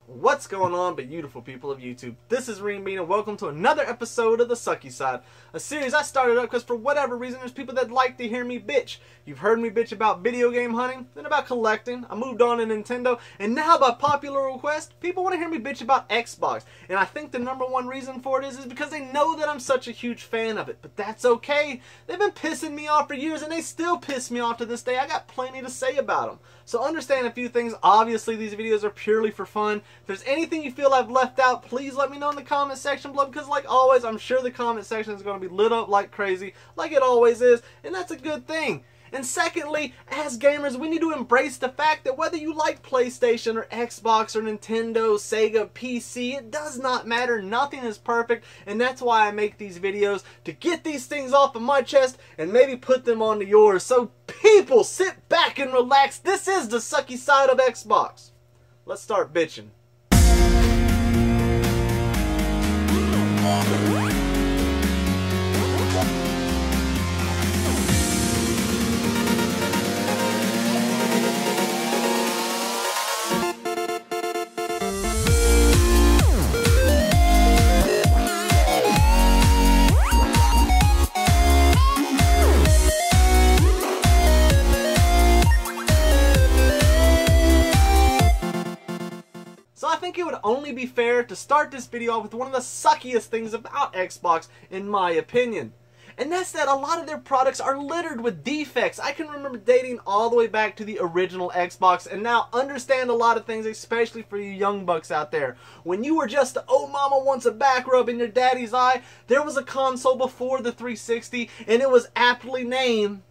What's going on, beautiful people of YouTube? This is Renebean and welcome to another episode of the Sucky Side, a series I started up because for whatever reason there's people that like to hear me bitch. You've heard me bitch about video game hunting, then about collecting. I moved on to Nintendo, and now by popular request, people want to hear me bitch about Xbox. And I think the #1 reason for it is because they know that I'm such a huge fan of it. But that's okay. They've been pissing me off for years and they still piss me off to this day. I got plenty to say about them. So understand a few things. Obviously these videos are purely for fun. If there's anything you feel I've left out, please let me know in the comment section below, because like always, I'm sure the comment section is going to be lit up like crazy, like it always is, and that's a good thing. And secondly, as gamers, we need to embrace the fact that whether you like PlayStation or Xbox or Nintendo, Sega, PC, it does not matter. Nothing is perfect, and that's why I make these videos, to get these things off of my chest and maybe put them onto yours. So people, sit back and relax. This is the sucky side of Xbox. Let's start bitching. I think it would only be fair to start this video off with one of the suckiest things about Xbox, in my opinion. And that's that a lot of their products are littered with defects. I can remember dating all the way back to the original Xbox, and now understand a lot of things, especially for you young bucks out there. When you were just oh mama wants a back rub in your daddy's eye, there was a console before the 360, and it was aptly named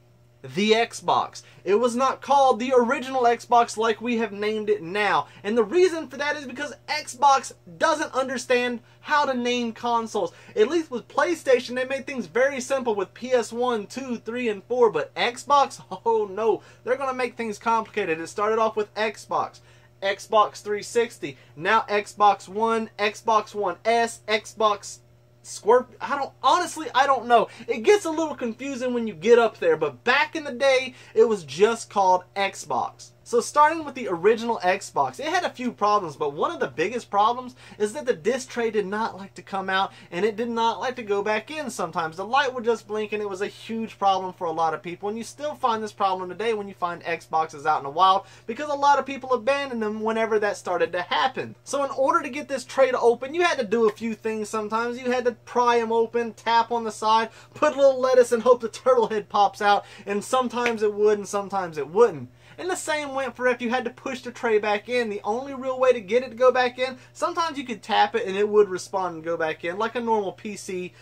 the Xbox. It was not called the original Xbox like we have named it now. And the reason for that is because Xbox doesn't understand how to name consoles. At least with PlayStation, they made things very simple with PS1, 2, 3, and 4. But Xbox, oh no, they're going to make things complicated. It started off with Xbox, Xbox 360, now Xbox One, Xbox One S, Xbox Squirt. I don't know. It gets a little confusing when you get up there, but back in the day, it was just called Xbox. So starting with the original Xbox, it had a few problems, but one of the biggest problems is that the disc tray did not like to come out, and it did not like to go back in sometimes. The light would just blink, and it was a huge problem for a lot of people, and you still find this problem today when you find Xboxes out in the wild, because a lot of people abandoned them whenever that started to happen. So in order to get this tray to open, you had to do a few things sometimes. You had to pry them open, tap on the side, put a little lettuce, and hope the turtle head pops out, and sometimes it would, and sometimes it wouldn't. And the same went for if you had to push the tray back in. The only real way to get it to go back in, sometimes you could tap it and it would respond and go back in like a normal PC,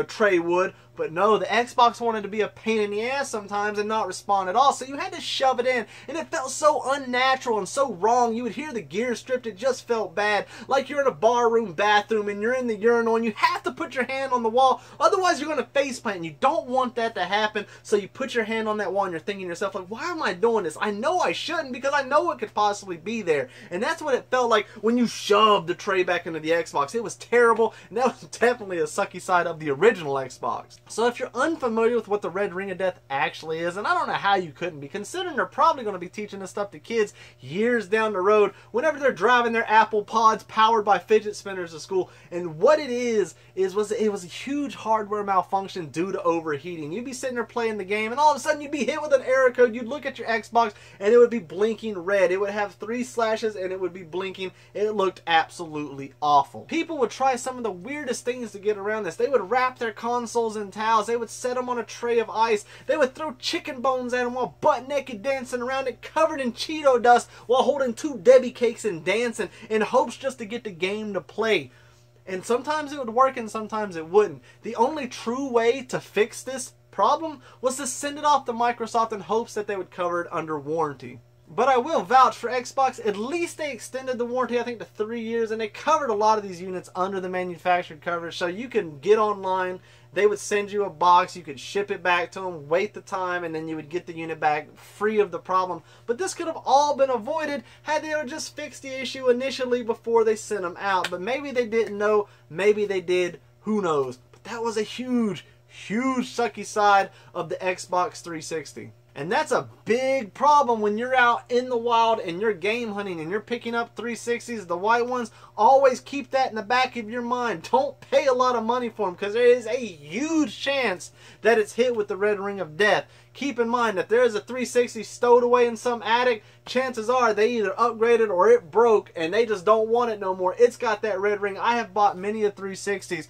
tray would. But no, the Xbox wanted to be a pain in the ass sometimes and not respond at all. So you had to shove it in, and it felt so unnatural and so wrong. You would hear the gear stripped. It just felt bad. Like you're in a barroom bathroom and you're in the urinal and you have to put your hand on the wall. Otherwise you're going to faceplant, and you don't want that to happen. So you put your hand on that wall and you're thinking to yourself, like, why am I doing this? I know I shouldn't, because I know it could possibly be there. And that's what it felt like when you shoved the tray back into the Xbox. It was terrible, and that was definitely a sucky side of the original Xbox. So if you're unfamiliar with what the red ring of death actually is, and I don't know how you couldn't be, considering they're probably going to be teaching this stuff to kids years down the road whenever they're driving their Apple Pods powered by fidget spinners to school. And what it was a huge hardware malfunction due to overheating. You'd be sitting there playing the game, and all of a sudden you'd be hit with an error code. You'd look at your Xbox and it would be blinking red. It would have 3 slashes and it would be blinking. It looked absolutely awful. People would try some of the weirdest things to get around this. They would wrap their consoles in towels. They would set them on a tray of ice. They would throw chicken bones at them while butt naked dancing around it, covered in Cheeto dust, while holding 2 Debbie cakes and dancing in hopes just to get the game to play. And sometimes it would work and sometimes it wouldn't. The only true way to fix this problem was to send it off to Microsoft in hopes that they would cover it under warranty. But I will vouch for Xbox. At least they extended the warranty, I think, to 3 years, and they covered a lot of these units under the manufactured coverage. So you can get online, they would send you a box, you could ship it back to them, wait the time, and then you would get the unit back free of the problem. But this could have all been avoided had they just fixed the issue initially before they sent them out. But maybe they didn't know, maybe they did, who knows. But that was a huge, huge sucky side of the Xbox 360. And that's a big problem when you're out in the wild and you're game hunting and you're picking up 360s, the white ones. Always keep that in the back of your mind. Don't pay a lot of money for them because there is a huge chance that it's hit with the red ring of death. Keep in mind that there is a 360 stowed away in some attic. Chances are they either upgraded or it broke and they just don't want it no more. It's got that red ring. I have bought many of 360s,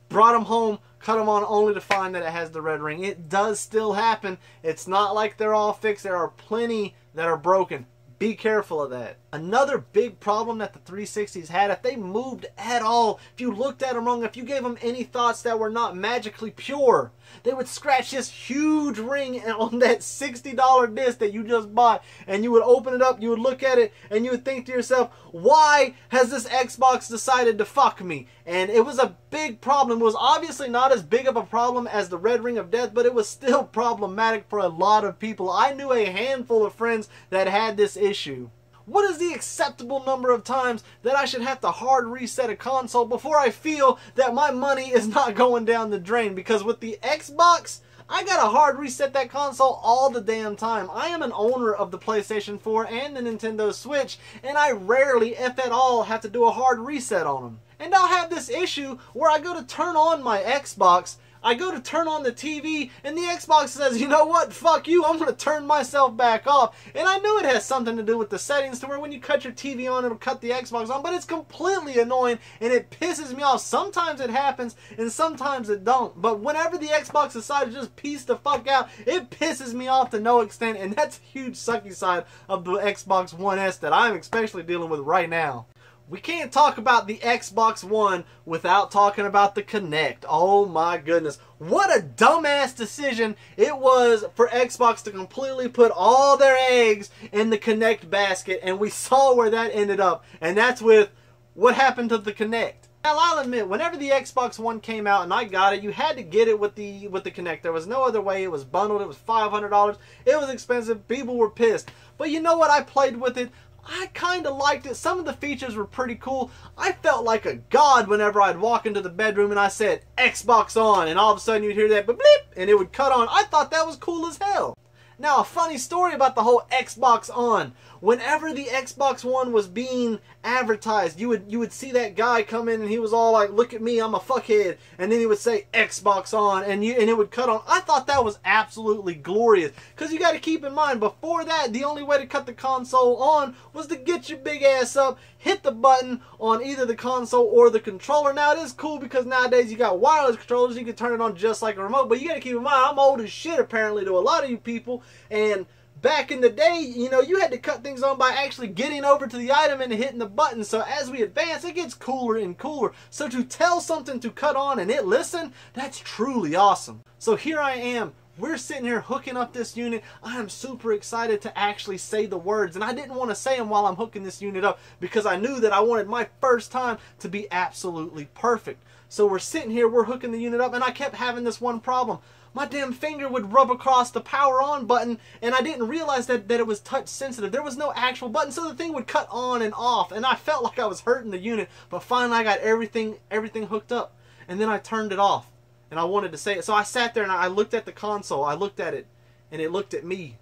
brought them home, cut them on only to find that it has the red ring. It does still happen. It's not like they're all fixed. There are plenty that are broken. Be careful of that. Another big problem that the 360s had, if they moved at all, if you looked at them wrong, if you gave them any thoughts that were not magically pure, they would scratch this huge ring on that $60 disc that you just bought, and you would open it up, you would look at it, and you would think to yourself, why has this Xbox decided to fuck me? And it was a big problem. It was obviously not as big of a problem as the red ring of death, but it was still problematic for a lot of people. I knew a handful of friends that had this issue. What is the acceptable number of times that I should have to hard reset a console before I feel that my money is not going down the drain? Because with the Xbox, I gotta hard reset that console all the damn time. I am an owner of the PlayStation 4 and the Nintendo Switch, and I rarely, if at all, have to do a hard reset on them. And I'll have this issue where I go to turn on my Xbox, I go to turn on the TV, and the Xbox says, you know what, fuck you, I'm going to turn myself back off. And I know it has something to do with the settings to where when you cut your TV on, it'll cut the Xbox on, but it's completely annoying, and it pisses me off. Sometimes it happens, and sometimes it don't. But whenever the Xbox decides to just piece the fuck out, it pisses me off to no extent, and that's a huge sucky side of the Xbox One S that I'm especially dealing with right now. We can't talk about the Xbox One without talking about the Kinect. Oh my goodness. What a dumbass decision it was for Xbox to completely put all their eggs in the Kinect basket, and we saw where that ended up. And that's with what happened to the Kinect. Now I'll admit, whenever the Xbox One came out and I got it, you had to get it with the Kinect. There was no other way. It was bundled. It was $500. It was expensive. People were pissed. But you know what? I played with it. I kind of liked it. Some of the features were pretty cool. I felt like a god whenever I'd walk into the bedroom and I said, Xbox on, and all of a sudden you'd hear that bleep, and it would cut on. I thought that was cool as hell. Now, a funny story about the whole Xbox on. Whenever the Xbox One was being advertised, you would see that guy come in and he was all like, look at me, I'm a fuckhead. And then he would say Xbox on, and it would cut on. I thought that was absolutely glorious. Because you got to keep in mind, before that, the only way to cut the console on was to get your big ass up, hit the button on either the console or the controller. Now, it is cool because nowadays you got wireless controllers. You can turn it on just like a remote. But you got to keep in mind, I'm old as shit apparently to a lot of you people. And back in the day, you know, you had to cut things on by actually getting over to the item and hitting the button. So as we advance, it gets cooler and cooler. So to tell something to cut on and it listen, that's truly awesome. So here I am. We're sitting here hooking up this unit. I am super excited to actually say the words. And I didn't want to say them while I'm hooking this unit up because I knew that I wanted my first time to be absolutely perfect. So we're sitting here, we're hooking the unit up, and I kept having this one problem. My damn finger would rub across the power on button, and I didn't realize that it was touch sensitive. There was no actual button, so the thing would cut on and off, and I felt like I was hurting the unit, but finally I got everything hooked up, and then I turned it off, and I wanted to say it. So I sat there and I looked at the console, I looked at it, and it looked at me,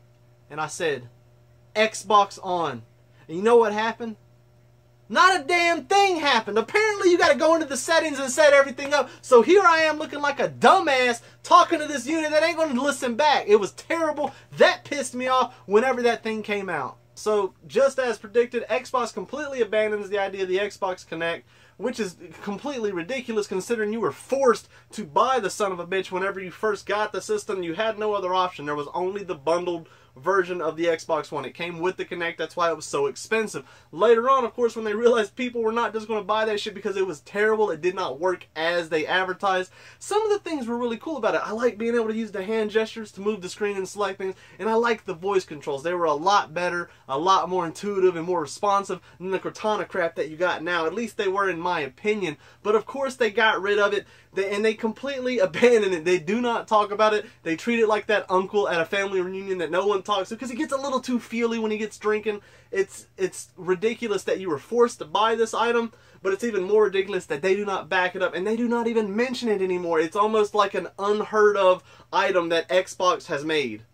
and I said, Xbox on. And you know what happened? Not a damn thing happened. Apparently you got to go into the settings and set everything up. So here I am looking like a dumbass talking to this unit that ain't going to listen back. It was terrible. That pissed me off whenever that thing came out. So just as predicted, Xbox completely abandons the idea of the Xbox Kinect, which is completely ridiculous considering you were forced to buy the son of a bitch whenever you first got the system. You had no other option. There was only the bundled version of the Xbox One. It came with the Kinect. That's why it was so expensive. Later on, of course, when they realized people were not just going to buy that shit because it was terrible, it did not work as they advertised, some of the things were really cool about it. I like being able to use the hand gestures to move the screen and select things, and I like the voice controls. They were a lot better, a lot more intuitive and more responsive than the Cortana crap that you got now. At least they were, in my opinion. But of course they got rid of it, and they completely abandoned it. They do not talk about it. They treat it like that uncle at a family reunion that no one talks to because he gets a little too feely when he gets drinking. It's ridiculous that you were forced to buy this item, but it's even more ridiculous that they do not back it up, and they do not even mention it anymore. It's almost like an unheard of item that Xbox has made.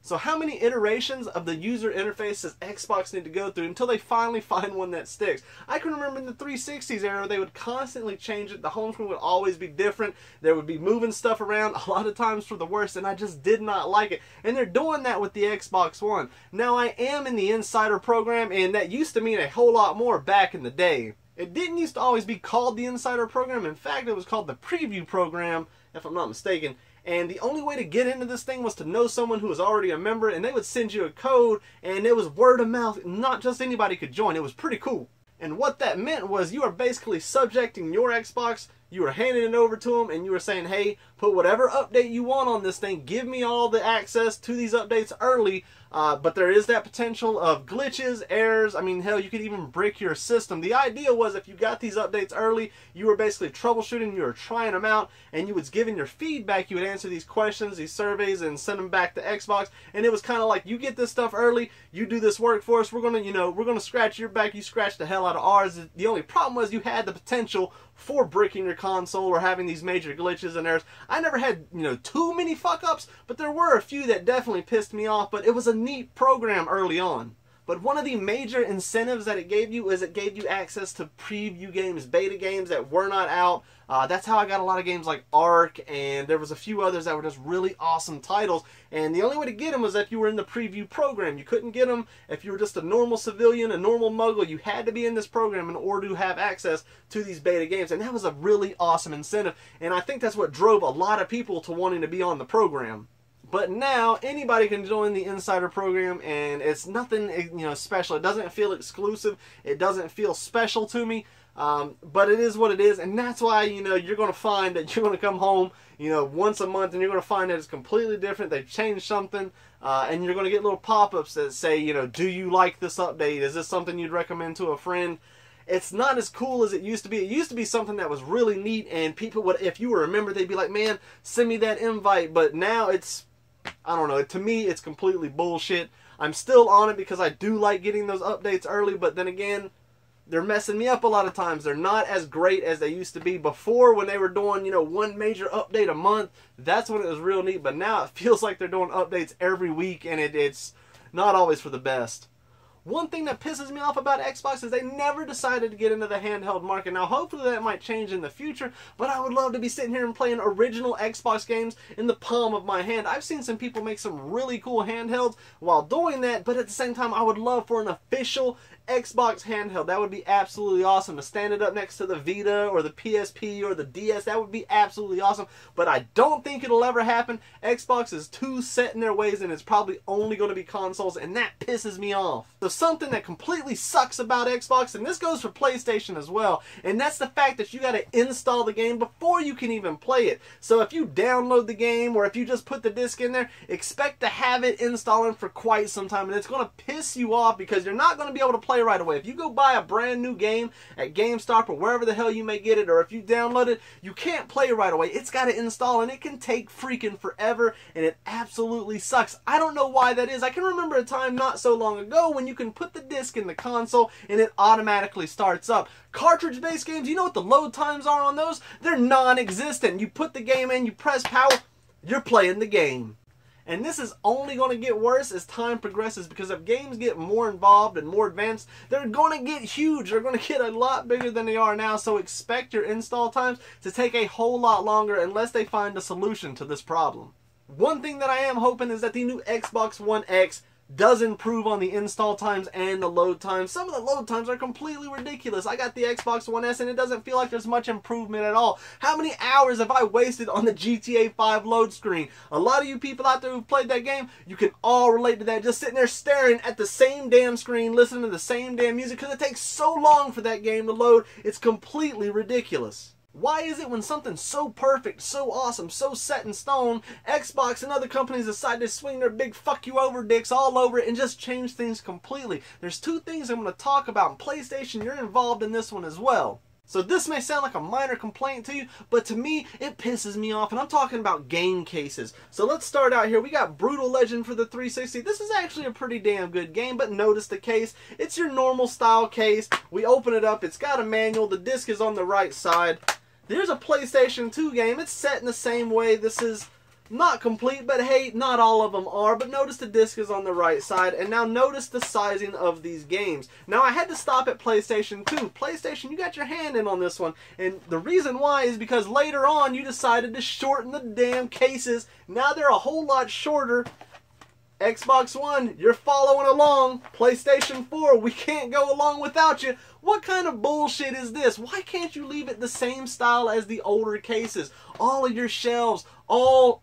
So how many iterations of the user interface does Xbox need to go through until they finally find one that sticks? I can remember in the 360s era, they would constantly change it. The home screen would always be different. There would be moving stuff around, a lot of times for the worst, and I just did not like it. And they're doing that with the Xbox One. Now, I am in the Insider program, and that used to mean a whole lot more back in the day. It didn't used to always be called the Insider program. In fact, it was called the Preview program, if I'm not mistaken. And the only way to get into this thing was to know someone who was already a member, and they would send you a code, and it was word of mouth. Not just anybody could join. It was pretty cool. And what that meant was you are basically subjecting your Xbox, you were handing it over to them, and you were saying, hey, put whatever update you want on this thing, give me all the access to these updates early, but there is that potential of glitches, errors. I mean, hell, you could even brick your system. The idea was if you got these updates early, you were basically troubleshooting, you were trying them out, and you was giving your feedback. You would answer these questions, these surveys, and send them back to Xbox, and it was kind of like, you get this stuff early, you do this work for us, we're gonna, you know, we're gonna scratch your back, you scratch the hell out of ours. The only problem was you had the potential for bricking your console or having these major glitches and errors. I never had, you know, too many fuck-ups, but there were a few that definitely pissed me off, but it was a neat program early on. But one of the major incentives that it gave you is it gave you access to preview games, beta games that were not out. That's how I got a lot of games like Ark, and there was a few others that were just really awesome titles. And the only way to get them was if you were in the preview program. You couldn't get them if you were just a normal civilian, a normal muggle. You had to be in this program in order to have access to these beta games. And that was a really awesome incentive. And I think that's what drove a lot of people to wanting to be on the program. But now anybody can join the Insider program, and it's nothing, you know, special. It doesn't feel exclusive. It doesn't feel special to me. But it is what it is, and that's why, you know, you're going to find that you're going to come home, you know, once a month, and you're going to find that it's completely different. They've changed something, and you're going to get little pop-ups that say, you know, do you like this update? Is this something you'd recommend to a friend? It's not as cool as it used to be. It used to be something that was really neat, and people would, if you were a member, they'd be like, man, send me that invite. But now it's, I don't know, to me, it's completely bullshit. I'm still on it because I do like getting those updates early, but then again, they're messing me up a lot of times. They're not as great as they used to be before when they were doing, you know, one major update a month. That's when it was real neat, but now it feels like they're doing updates every week, and it's not always for the best. One thing that pisses me off about Xbox is they never decided to get into the handheld market. Now, hopefully that might change in the future, but I would love to be sitting here and playing original Xbox games in the palm of my hand. I've seen some people make some really cool handhelds while doing that, but at the same time, I would love for an official Xbox handheld. That would be absolutely awesome. To stand it up next to the Vita or the PSP or the DS, that would be absolutely awesome. But I don't think it'll ever happen. Xbox is too set in their ways, and it's probably only going to be consoles, and that pisses me off. So something that completely sucks about Xbox, and this goes for PlayStation as well, and that's the fact that you got to install the game before you can even play it. So if you download the game, or if you just put the disc in there, expect to have it installing for quite some time, and it's going to piss you off because you're not going to be able to play right away. If you go buy a brand new game at GameStop or wherever the hell you may get it, or if you download it, you can't play right away. It's got to install, and it can take freaking forever, and it absolutely sucks. I don't know why that is. I can remember a time not so long ago when you can put the disc in the console and it automatically starts up. Cartridge-based games, you know what the load times are on those? They're non-existent. You put the game in, you press power, you're playing the game. And this is only going to get worse as time progresses, because if games get more involved and more advanced, they're going to get huge. They're going to get a lot bigger than they are now, so expect your install times to take a whole lot longer unless they find a solution to this problem. One thing that I am hoping is that the new Xbox One X does improve on the install times and the load times. Some of the load times are completely ridiculous. I got the Xbox One S and it doesn't feel like there's much improvement at all. How many hours have I wasted on the GTA 5 load screen? A lot of you people out there who've played that game, you can all relate to that. Just sitting there staring at the same damn screen, listening to the same damn music, because it takes so long for that game to load. It's completely ridiculous. Why is it when something's so perfect, so awesome, so set in stone, Xbox and other companies decide to swing their big fuck you over dicks all over it and just change things completely? There's two things I'm going to talk about, and PlayStation, you're involved in this one as well. So this may sound like a minor complaint to you, but to me, it pisses me off, and I'm talking about game cases. So let's start out here. We got Brutal Legend for the 360. This is actually a pretty damn good game, but notice the case. It's your normal style case. We open it up. It's got a manual. The disc is on the right side. There's a PlayStation 2 game. It's set in the same way. This is Not complete, but hey, not all of them are. But notice the disc is on the right side. And now notice the sizing of these games. Now I had to stop at PlayStation 2. PlayStation, you got your hand in on this one. And the reason why is because later on you decided to shorten the damn cases. Now they're a whole lot shorter. Xbox One, you're following along. PlayStation 4, we can't go along without you. What kind of bullshit is this? Why can't you leave it the same style as the older cases? All of your shelves,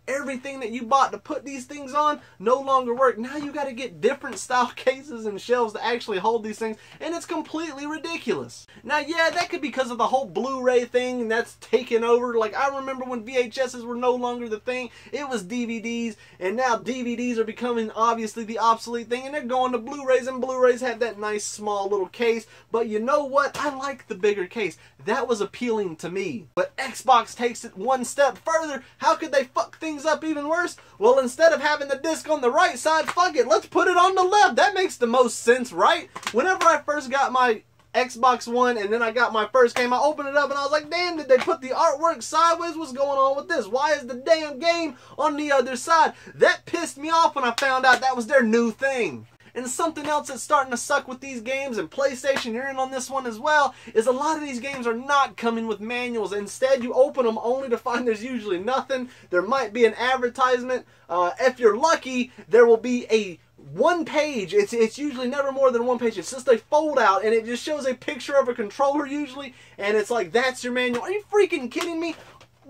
everything that you bought to put these things on no longer work. Now you got to get different style cases and shelves to actually hold these things, and it's completely ridiculous. Now, yeah, that could be because of the whole Blu-ray thing, and that's taken over. Like, I remember when VHSs were no longer the thing, it was DVDs, and now DVDs are becoming obviously the obsolete thing, and they're going to Blu-rays, and Blu-rays have that nice small little case. But you know what? I like the bigger case. That was appealing to me. But Xbox takes it one step further. How could they fuck things up even worse? Well, instead of having the disc on the right side, fuck it, let's put it on the left. That makes the most sense, right? Whenever I first got my Xbox One and then I got my first game, I opened it up and I was like, damn, did they put the artwork sideways? What's going on with this? Why is the damn game on the other side? That pissed me off when I found out that was their new thing. And something else that's starting to suck with these games, and PlayStation, you're in on this one as well, is a lot of these games are not coming with manuals. Instead, you open them only to find there's usually nothing. There might be an advertisement. If you're lucky, there will be a one page. It's usually never more than one page. It's just a fold out, and it just shows a picture of a controller usually, and it's like, that's your manual. Are you freaking kidding me?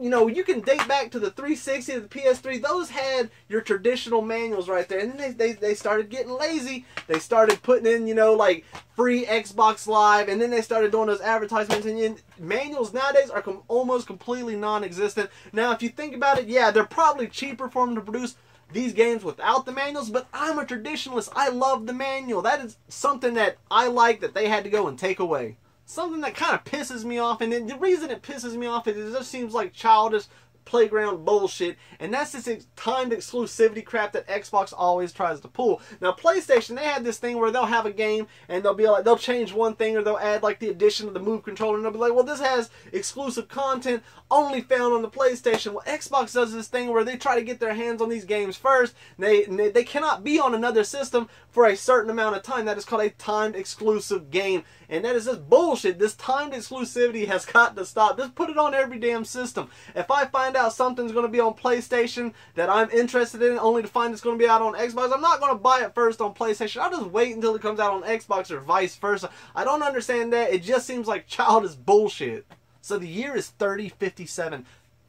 You know, you can date back to the 360, to the PS3. Those had your traditional manuals right there. And then they started getting lazy. They started putting in, you know, like free Xbox Live. And then they started doing those advertisements. And manuals nowadays are almost completely non-existent. Now, if you think about it, yeah, they're probably cheaper for them to produce these games without the manuals. But I'm a traditionalist. I love the manual. That is something that I like that they had to go and take away. Something that kind of pisses me off, and the reason it pisses me off is it just seems like childish playground bullshit, and that's this timed exclusivity crap that Xbox always tries to pull. Now, PlayStation, they had this thing where they'll have a game and they'll be like, they'll change one thing, or they'll add like the addition of the Move controller, and they'll be like, well, this has exclusive content only found on the PlayStation. Well, Xbox does this thing where they try to get their hands on these games first. They cannot be on another system for a certain amount of time. That is called a timed exclusive game, and that is just bullshit. This timed exclusivity has got to stop. Just put it on every damn system. If I find out something's going to be on PlayStation that I'm interested in, only to find it's going to be out on Xbox, I'm not going to buy it first on PlayStation. I'll just wait until it comes out on Xbox, or vice versa. I don't understand that. It just seems like childish bullshit. So the year is 3057.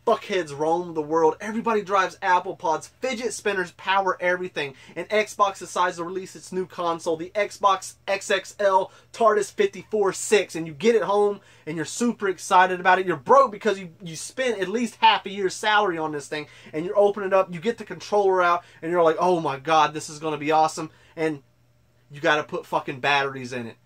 Fuckheads roam the world. Everybody drives Apple Pods. Fidget spinners power everything. And Xbox decides to release its new console, the Xbox XXL TARDIS 54.6. And you get it home and you're super excited about it. You're broke because you spent at least half a year's salary on this thing. And you open it up, you get the controller out, and you're like, oh my god, this is going to be awesome. And you got to put fucking batteries in it.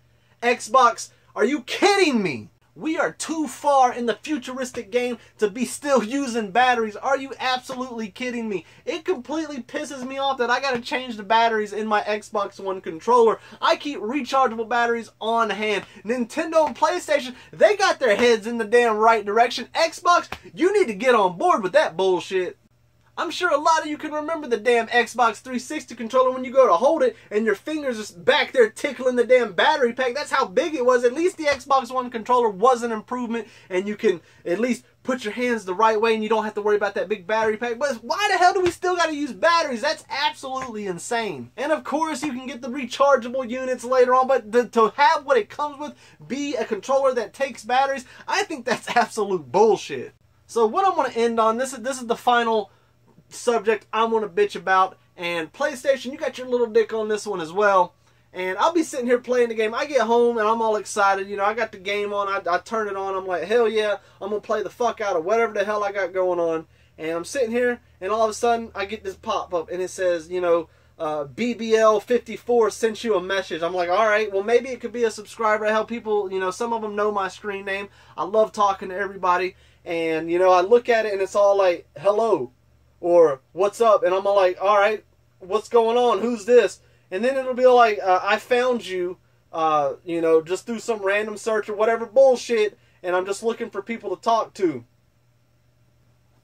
Xbox, are you kidding me? We are too far in the futuristic game to be still using batteries. Are you absolutely kidding me? It completely pisses me off that I gotta change the batteries in my Xbox One controller. I keep rechargeable batteries on hand. Nintendo and PlayStation, they got their heads in the damn right direction. Xbox, you need to get on board with that bullshit. I'm sure a lot of you can remember the damn Xbox 360 controller when you go to hold it and your fingers are back there tickling the damn battery pack. That's how big it was. At least the Xbox One controller was an improvement, and you can at least put your hands the right way and you don't have to worry about that big battery pack. But why the hell do we still got to use batteries? That's absolutely insane. And of course you can get the rechargeable units later on, but to have what it comes with be a controller that takes batteries, I think that's absolute bullshit. So what I'm going to end on, this is the final subject I'm going to bitch about. And PlayStation, you got your little dick on this one as well. And I'll be sitting here playing the game. I get home and I'm all excited. You know, I got the game on. I turn it on. I'm like, hell yeah, I'm going to play the fuck out of whatever the hell I got going on. And I'm sitting here and all of a sudden I get this pop-up and it says, you know, BBL54 sent you a message. I'm like, alright, well maybe it could be a subscriber to help people. You know, some of them know my screen name. I love talking to everybody. And, you know, I look at it and it's all like, hello. Or, what's up? And I'm all like, alright, what's going on? Who's this? And then it'll be like, I found you, you know, just through some random search or whatever bullshit, and I'm just looking for people to talk to.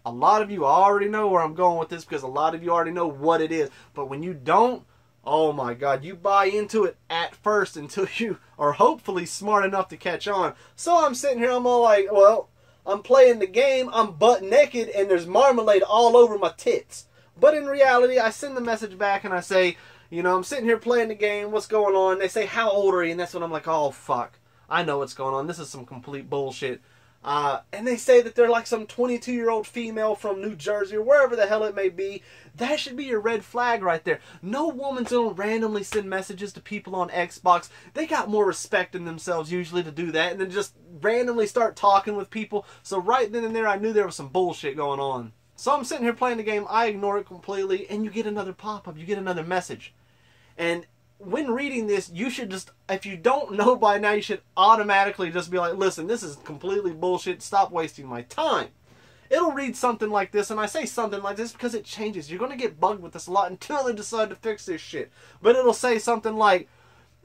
A lot of you already know where I'm going with this because a lot of you already know what it is. But when you don't, oh my God, you buy into it at first until you are hopefully smart enough to catch on. So I'm sitting here, I'm all like, well, I'm playing the game, I'm butt naked, and there's marmalade all over my tits. But in reality, I send the message back and I say, you know, I'm sitting here playing the game, what's going on? They say, how old are you? And that's when I'm like, oh fuck, I know what's going on. This is some complete bullshit. And they say that they're like some 22-year-old female from New Jersey or wherever the hell it may be. That should be your red flag right there. No woman's gonna randomly send messages to people on Xbox. They got more respect in themselves usually to do that and then just randomly start talking with people. So right then and there, I knew there was some bullshit going on. So I'm sitting here playing the game, I ignore it completely, and you get another pop-up, you get another message. And when reading this, you should just, if you don't know by now, you should automatically just be like, listen, this is completely bullshit, stop wasting my time. It'll read something like this, and I say something like this because it changes. You're going to get bugged with this a lot until they decide to fix this shit. But it'll say something like,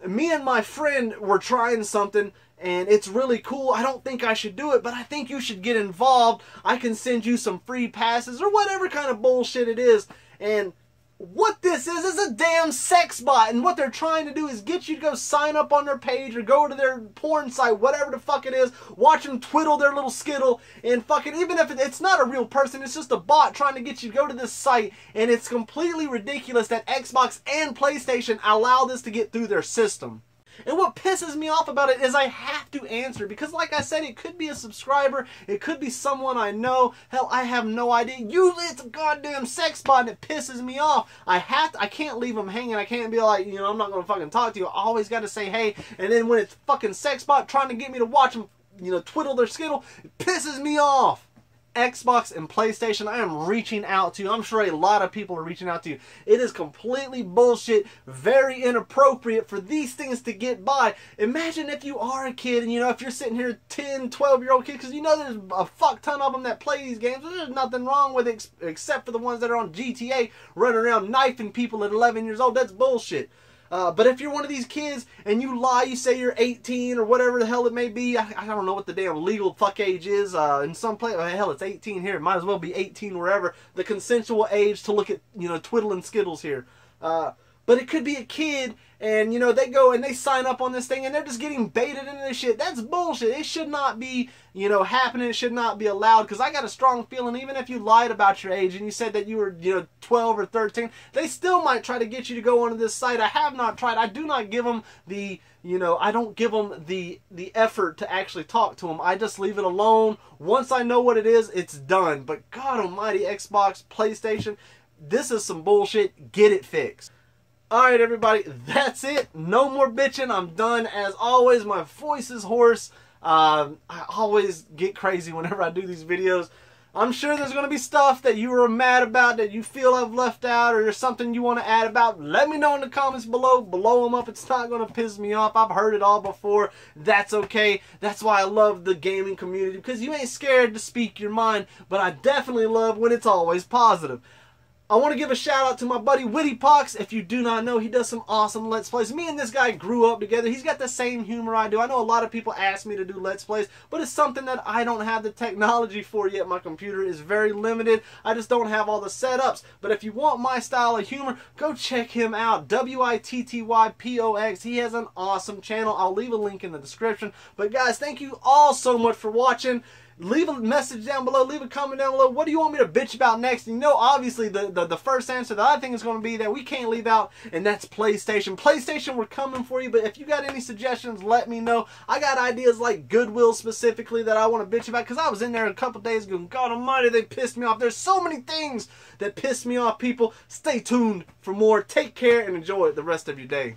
me and my friend were trying something, and it's really cool. I don't think I should do it, but I think you should get involved. I can send you some free passes, or whatever kind of bullshit it is. And what this is a damn sex bot, and what they're trying to do is get you to go sign up on their page or go to their porn site, whatever the fuck it is, watch them twiddle their little skittle, and fucking, even if it's not a real person, it's just a bot trying to get you to go to this site, and it's completely ridiculous that Xbox and PlayStation allow this to get through their system. And what pisses me off about it is I have to answer because, like I said, it could be a subscriber, it could be someone I know, hell, I have no idea. Usually it's a goddamn sex bot and it pisses me off. I can't leave them hanging. I can't be like, you know, I'm not going to fucking talk to you. I always got to say hey, and then when it's fucking sex bot trying to get me to watch them, you know, twiddle their skittle, it pisses me off. Xbox and PlayStation, I am reaching out to you. I'm sure a lot of people are reaching out to you. It is completely bullshit, very inappropriate for these things to get by. Imagine if you are a kid and, you know, if you're sitting here, 10, 12-year-old kid, because you know there's a fuck ton of them that play these games. There's nothing wrong with it except for the ones that are on GTA running around knifing people at 11 years old. That's bullshit. But if you're one of these kids and you lie, you say you're 18 or whatever the hell it may be. I don't know what the damn legal fuck age is. In some place, hell, it's 18 here. It might as well be 18 wherever. The consensual age to look at, you know, twiddling skittles here. But it could be a kid and, you know, they go and they sign up on this thing and they're just getting baited into this shit. That's bullshit. It should not be, you know, happening. It should not be allowed, because I got a strong feeling even if you lied about your age and you said that you were, you know, 12 or 13, they still might try to get you to go onto this site. I have not tried. I do not give them the, you know, I don't give them the effort to actually talk to them. I just leave it alone. Once I know what it is, it's done. But God almighty, Xbox, PlayStation, this is some bullshit. Get it fixed. Alright everybody, that's it. No more bitching. I'm done. As always, my voice is hoarse. I always get crazy whenever I do these videos. I'm sure there's going to be stuff that you were mad about, that you feel I've left out, or there's something you want to add about. Let me know in the comments below. Blow them up. It's not going to piss me off. I've heard it all before. That's okay. That's why I love the gaming community, because you ain't scared to speak your mind, but I definitely love when it's always positive. I want to give a shout out to my buddy Witty Pox. If you do not know, he does some awesome Let's Plays. Me and this guy grew up together. He's got the same humor I do. I know a lot of people ask me to do Let's Plays, but it's something that I don't have the technology for yet. My computer is very limited. I just don't have all the setups. But if you want my style of humor, go check him out. WITTYPOX. He has an awesome channel. I'll leave a link in the description. But guys, thank you all so much for watching. Leave a message down below. Leave a comment down below. What do you want me to bitch about next? And you know, obviously, the first answer that I think is going to be that we can't leave out, and that's PlayStation. PlayStation, we're coming for you, but if you got any suggestions, let me know. I got ideas like Goodwill specifically that I want to bitch about, because I was in there a couple days ago, and God almighty, they pissed me off. There's so many things that piss me off, people. Stay tuned for more. Take care and enjoy the rest of your day.